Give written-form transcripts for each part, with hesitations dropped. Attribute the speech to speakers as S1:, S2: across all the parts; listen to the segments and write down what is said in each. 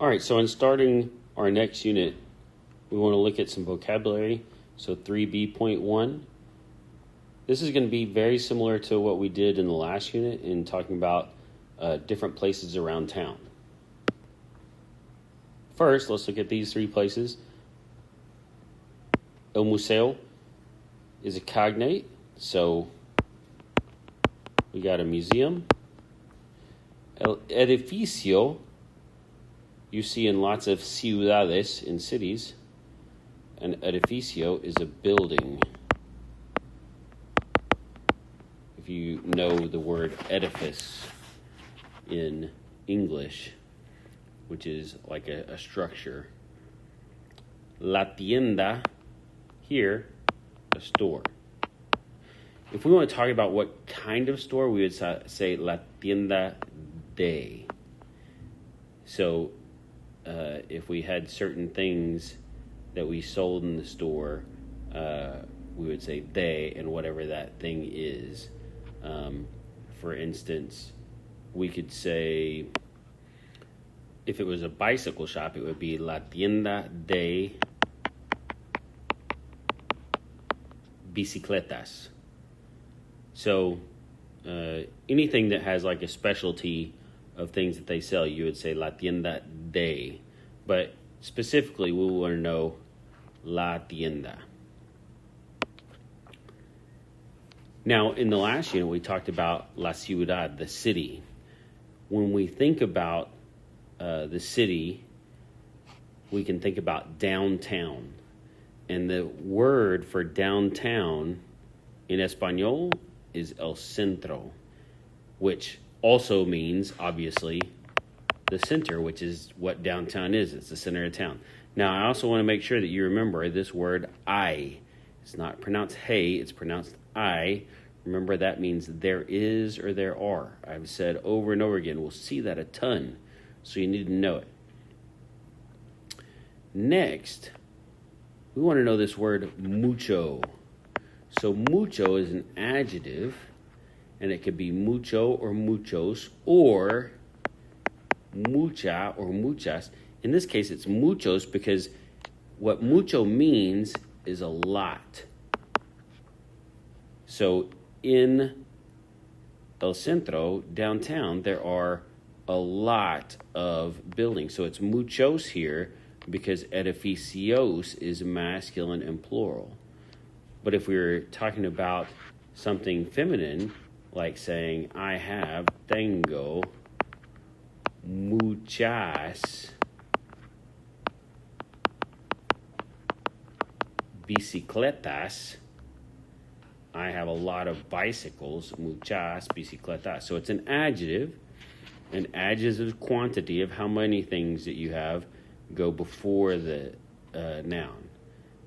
S1: All right, so in starting our next unit, we want to look at some vocabulary. So 3B.1. This is going to be very similar to what we did in the last unit in talking about different places around town. First, let's look at these three places. El Museo is a cognate, so we got a museum. El edificio, you see in lots of ciudades, in cities. An edificio is a building. If you know the word edifice in English, which is like a structure. La tienda, here, a store. If we want to talk about what kind of store, we would say la tienda de. So if we had certain things that we sold in the store, we would say de and whatever that thing is. For instance, we could say, if it was a bicycle shop, it would be la tienda de bicicletas. So anything that has like a specialty of things that they sell, you would say la tienda de. But specifically, we want to know la tienda. Now, in the last unit, we talked about la ciudad, the city. When we think about the city, we can think about downtown. And the word for downtown in Espanol is el centro, which also means, obviously, the center, which is what downtown is. It's the center of town. Now, I also want to make sure that you remember this word I. It's not pronounced hey, it's pronounced I. Remember, that means there is or there are. I've said over and over again, we'll see that a ton, so you need to know it. Next, we want to know this word mucho. So mucho is an adjective, and it could be mucho or muchos, or mucha or muchas. In this case, it's muchos because what mucho means is a lot. So in El Centro, downtown, there are a lot of buildings. So it's muchos here because edificios is masculine and plural. But if we were talking about something feminine, like saying, I have, tengo, muchas bicicletas, I have a lot of bicycles, muchas bicicletas. So it's an adjective. An adjective is quantity of how many things that you have go before the noun.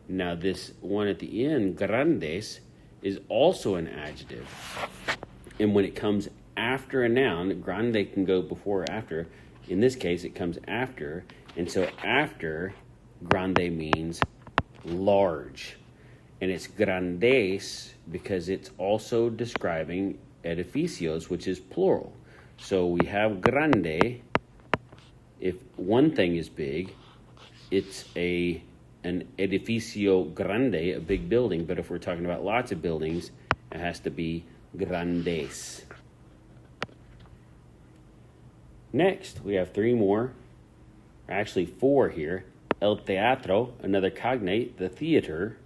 S1: Now this one at the end, grandes, is also an adjective. And when it comes after a noun, grande can go before or after. In this case, it comes after. And so after, grande means large. And it's grandes because it's also describing edificios, which is plural. So we have grande. If one thing is big, it's an edificio grande, a big building. But if we're talking about lots of buildings, it has to be grandes. Next, we have three more, actually four here. El teatro, another cognate, the theater.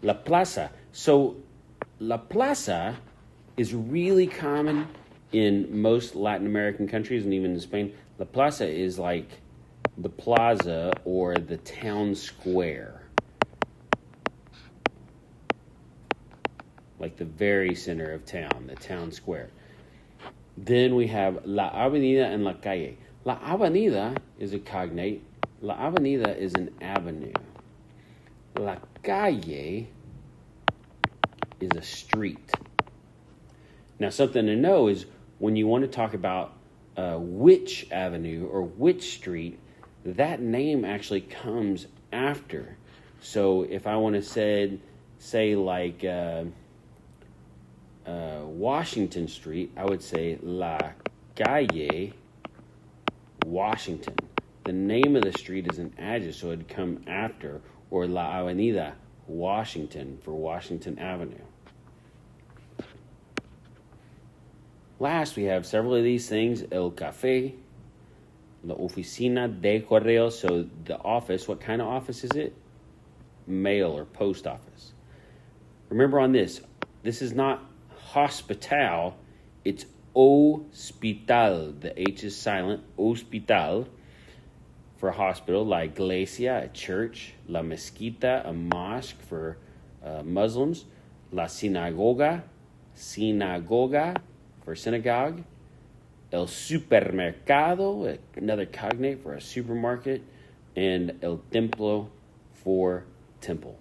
S1: La plaza. So la plaza is really common in most Latin American countries and even in Spain. La plaza is like the plaza or the town square. Like the very center of town, the town square. Then we have la avenida and la calle. La avenida is a cognate. La avenida is an avenue. La calle is a street. Now, something to know is when you want to talk about which avenue or which street, that name actually comes after. So if I want to say like Washington Street, I would say La Calle Washington. The name of the street is an adjective, so it'd come after, or La Avenida Washington for Washington Avenue. Last, we have several of these things. El café, la oficina de correo, so the office. What kind of office is it? Mail or post office. Remember on this is not hospital, it's hospital. The H is silent. Hospital for hospital. La iglesia, a church. La mezquita, a mosque for Muslims. La sinagoga for synagogue. El supermercado, another cognate for a supermarket. And el templo for temple.